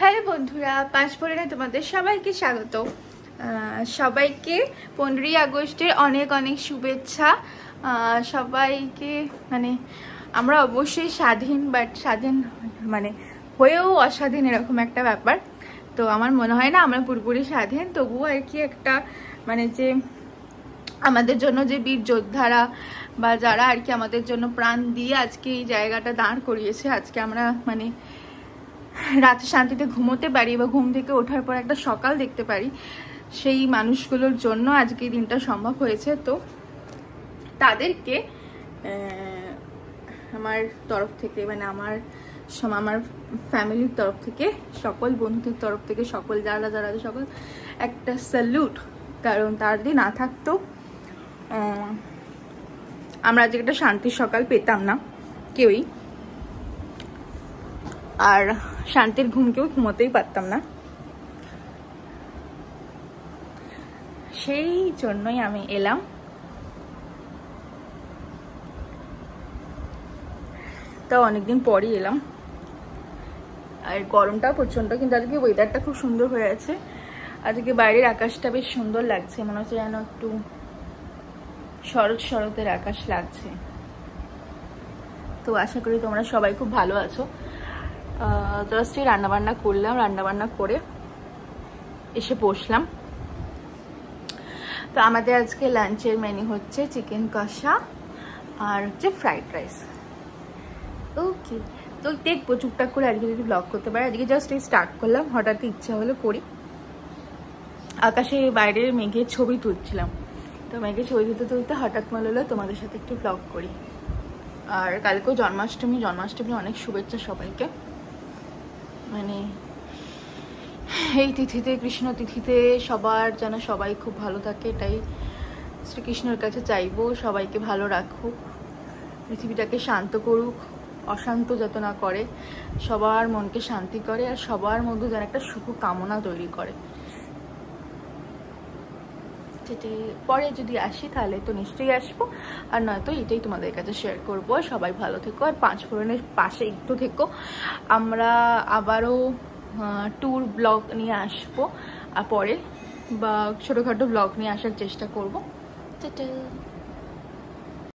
Hello বন্ধুরা, পাঁচ ফোড়নে তোমাদের সবাইকে স্বাগত। সবাইকে 15ই আগস্টের অনেক অনেক শুভেচ্ছা। সবাইকে মানে আমরা অবশ্যই স্বাধীন, বাট স্বাধীন মানে হয়েও অস্বাধীন এরকম একটা ব্যাপার। তো আমার মনে হয় না আমরা পুরোপুরি স্বাধীন, তবুও আর কি একটা মানে যে আমাদের জন্য যে বীর যোদ্ধারা বা যারা আর কি আমাদের জন্য প্রাণ দিয়ে আজকে এই জায়গাটা দাঁড় করিয়েছে, আজকে আমরা মানে রাতে শান্তিতে ঘুমোতে পারি বা ঘুম থেকে ওঠার পর একটা সকাল দেখতে পারি, সেই মানুষগুলোর জন্য আজকে এই দিনটা সম্ভব হয়েছে। তো তাদেরকে আমার তরফ থেকে মানে আমার ফ্যামিলির তরফ থেকে, সকল বন্ধুদের তরফ থেকে, সকল যারা সকল একটা স্যালুট। কারণ তার যদি না থাকতো আমরা আজকে একটা শান্তির সকাল পেতাম না কেউই, আর শান্তির ঘুমকেও ঘুমোতেই পারতাম না। সেই জন্যই আমি এলাম। তাও অনেকদিন পরই এলাম। আর গরমটাও প্রচন্ড, কিন্তু আজকে ওয়েদারটা খুব সুন্দর হয়ে আছে। আজকে বাইরের আকাশটা বেশ সুন্দর লাগছে, মনে হচ্ছে যেন একটু শরৎ শরতের আকাশ লাগছে। তো আশা করি তোমরা সবাই খুব ভালো আছো। জাস্ট রান্নাবান্না করলাম, রান্নাবান্না করে এসে বসলাম। তো আমাদের আজকে লাঞ্চের মেনু হচ্ছে চিকেন কষা আর হচ্ছে ফ্রাইড রাইস। ওকে, তো দেখবো টুকটাক করে আজকে যদি ব্লগ করতে পারি। আজকে জাস্ট স্টার্ট করলাম, হঠাৎ ইচ্ছা হলো করি। আকাশে বাইরের মেঘের ছবি তুলছিলাম, তো মেঘের ছবি তুলতে হঠাৎ মনে হলো তোমাদের সাথে একটু ব্লগ করি। আর কালকেও জন্মাষ্টমী অনেক শুভেচ্ছা সবাইকে। মানে এই তিথিতে, কৃষ্ণ তিথিতে সবার যেন সবাই খুব ভালো থাকে, এটাই শ্রীকৃষ্ণের কাছে চাইবো। সবাইকে ভালো রাখুক, পৃথিবীটাকে শান্ত করুক, অশান্ত যত না করে, সবার মনকে শান্তি করে, আর সবার মধ্যে যেন একটা শুভ কামনা তৈরি করে। যেটি পরে যদি আসি তাহলে তো নিশ্চয়ই আসবো, আর নয়তো এটাই তোমাদের কাছে শেয়ার করবো। সবাই ভালো থেকো, আর পাঁচ ফোড়নের পাশে একটু থেকো। আমরা আবারও ট্যুর ব্লগ নিয়ে আসবো, আর পরে বা ছোটোখাটো ব্লগ নিয়ে আসার চেষ্টা করবো।